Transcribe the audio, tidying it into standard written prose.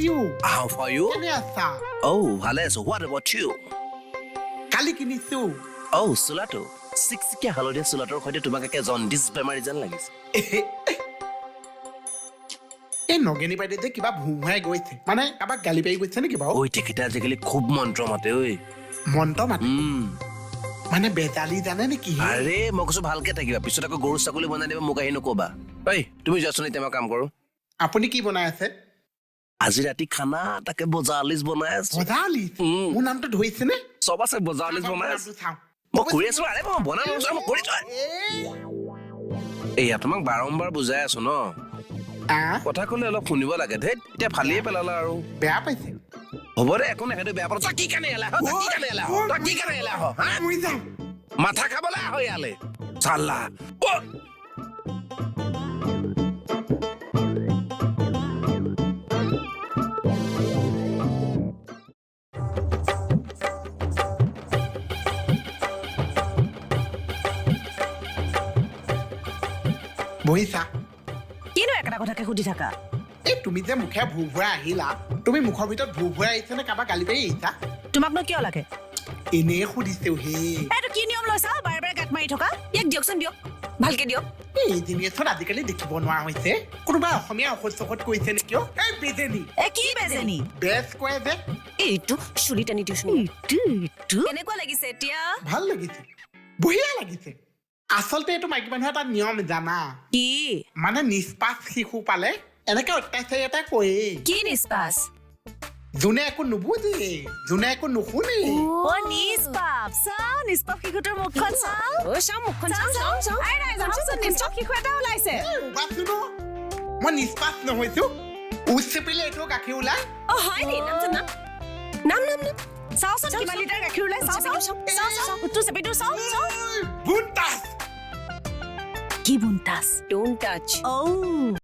you? How for you? কেনে আছা? Oh, ভালে আছো. What about you? কালি কিনিছো। Oh, চুলাটো. চিকচিকীয়া হালধীয়া চুলাটোৰ সৈতে তোমাক একে জণ্ডিছ বেমাৰী যেন লাগিছে। এই নগেনি বাইদেউ যে কিবা ভুমুৱাই গৈছে মানে কাৰোবাক গালি পাৰি গৈছে নেকি বাৰু? ঐ তেখেতে আজিকালি খুব মন্ত্ৰ মাতে ঐ। মন্ত্ৰ মাতে মানে বেজালি জানে নেকি? আৰে মই কৈছো ভালকে থাকিবা, পিছত আকৌ গৰু ছাগলী বনাই দিবা, মোক আহি নকবা। ঐ তুমি যোৱাচোন, এতিয়া মই কাম কৰো। আপুনি কি বনাই আছে? আজি ৰাতি খানা তাকে বজালিচ বনাই আছো। বজালিচ? মোৰ নামটো ধৰিছেনে? চব আছে, বজালিচ বনাই আছো। চাওঁ। মই কৰি আছো, আৰে মই বনাই আছো, মই কৰি থোৱা। এয়া তোমাক বাৰম্বাৰ বুজাই আছো ন, কথা কলে অলপ শুনিব লাগে। ধেত এতিয়া ফালিয়ে পেলালা আৰু। বেয়া পাইছে? হ'ব দে, একো নাই, সেইটো বেয়া পালো। তই কি কাৰণে এলাহ? তই কি কাৰণে এলাহ? তই কি কাৰণে এলাহ? মই যাম। মাথা খাবলৈ আহ ইয়ালে চাল্লা। বহিছা? কিনো একেটা কথাকে সুধি থাকা? এই তুমি যে মুখে ভুভুৱাই আহিলা, তুমি মুখৰ ভিতৰত ভুভুৱাই আহিছা নে কাৰোবাক গালি পাৰি আহিছা? তোমাকনো কিয় লাগে? এনেই সুধিছেও হে। এইটো কি নিয়ম লৈছা বাৰে বাৰে গাত মাৰি থকা? ইয়াক দিয়কচোন, দিয়ক ভালকে দিয়ক। এই জিনিয়াছত আজিকালি দেখিব নোৱাৰা হৈছে। কোনোবা অসমীয়া ঔষধ চৌষধ কৰিছে নেকি? এই বেজেনি কি বেজেনি? বেজ কয় যে। এইটো চুলি টানি দিওঁচোন। কেনেকুৱা লাগিছে এতিয়া? ভাল লাগিছে, বঢ়িয়া লাগিছে। আচলতে এইটো মাইকী মানুহৰ এটা নিয়ম জানা? কি মানে নিষ্পাপ শিশু পালে এনেকে অত্যাচাৰী এটা কৰে। কি নিষ্পাচ? যোনে একো নুবুজে, যোনে একো নুশুনে। অ নিষ্পাপ। চাও নিষ্পাপ শিশুটোৰ মুখখন চাও। অ চাও মুখখন চাও। আই নাই যাওঁচোন, নিষ্পাপ শিশু এটা ওলাইছে। বাচো ন, মই নিষ্পাপ নহৈছো। উচ চেপিলে এইটো গাখীৰ ওলাই। অ হয় নি? নাম চাওচোন কিমান লিটাৰ গাখীৰ ওলাই। চাও উঠো চেপি দিওঁ। চাও বুনতাছ। কি বুনতাছ? Don't touch. অ